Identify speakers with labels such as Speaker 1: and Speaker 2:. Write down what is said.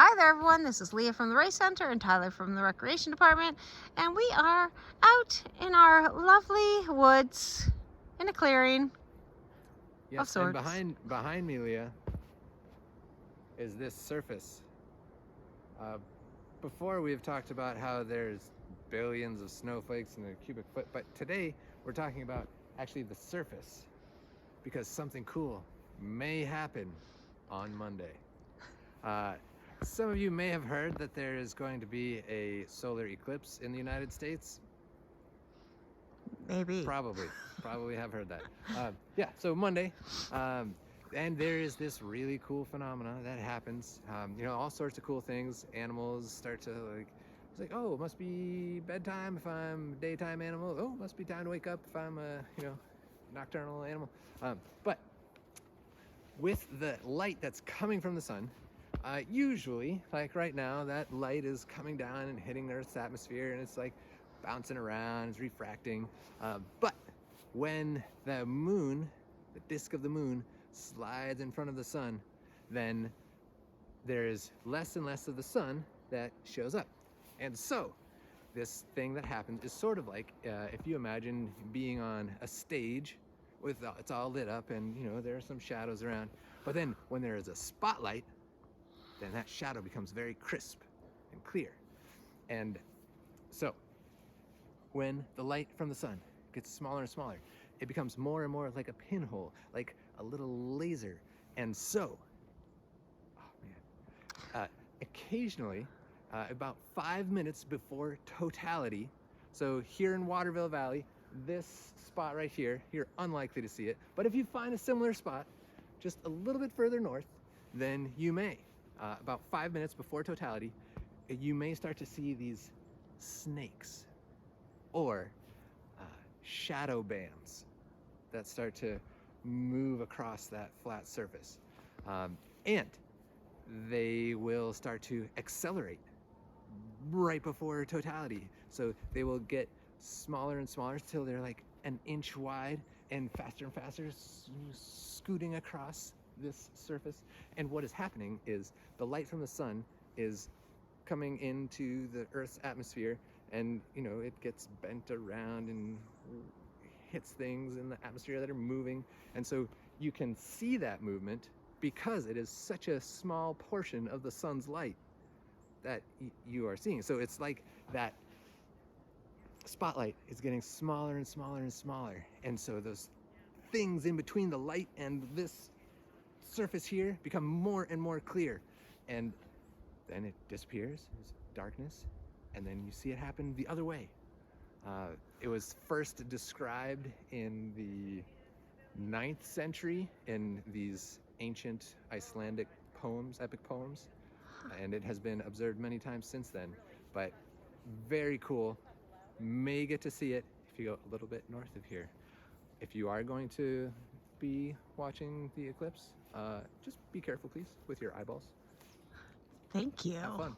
Speaker 1: Hi there, everyone. This is Leah from the Race Center and Tyler from the Recreation Department, and we are out in our lovely woods in a clearing of
Speaker 2: Yes, and
Speaker 1: sorts.
Speaker 2: behind me, Leah, is this surface. Before we've talked about how there's billions of snowflakes in a cubic foot, but today we're talking about actually the surface, because something cool may happen on Monday. Some of you may have heard that there is going to be a solar eclipse in the United States.
Speaker 1: Maybe.
Speaker 2: Probably have heard that. Yeah, so Monday, and there is this really cool phenomena that happens. All sorts of cool things. Animals start to it's like, oh, it must be bedtime if I'm a daytime animal. Oh, it must be time to wake up if I'm a, nocturnal animal. But with the light that's coming from the sun, usually, like right now, that light is coming down and hitting Earth's atmosphere, and it's like bouncing around, it's refracting. But when the moon, the disk of the moon, slides in front of the sun, then there is less and less of the sun that shows up. And so, this thing that happens is sort of like if you imagine being on a stage with it's all lit up and there are some shadows around, but then when there is a spotlight, then that shadow becomes very crisp and clear. And so when the light from the sun gets smaller and smaller, it becomes more and more like a pinhole, like a little laser. And so, occasionally, about 5 minutes before totality, so here in Waterville Valley, this spot right here, you're unlikely to see it, but if you find a similar spot just a little bit further north, then you may. About 5 minutes before totality, you may start to see these snakes or shadow bands that start to move across that flat surface. And they will start to accelerate right before totality. So they will get smaller and smaller till they're like an inch wide and faster, scooting across this surface. And what is happening is the light from the sun is coming into the Earth's atmosphere, and it gets bent around and hits things in the atmosphere that are moving. And so you can see that movement because it is such a small portion of the sun's light that you are seeing. So it's like that spotlight is getting smaller and smaller and smaller. And so those things in between the light and this surface here become more and more clear. And then it disappears, it's darkness, and then you see it happen the other way. It was first described in the 9th century in these ancient Icelandic poems, epic poems, and it has been observed many times since then. But very cool. May get to see it if you go a little bit north of here. If you are going to be watching the eclipse, just be careful, please, with your eyeballs.
Speaker 1: Thank you.
Speaker 2: Have fun.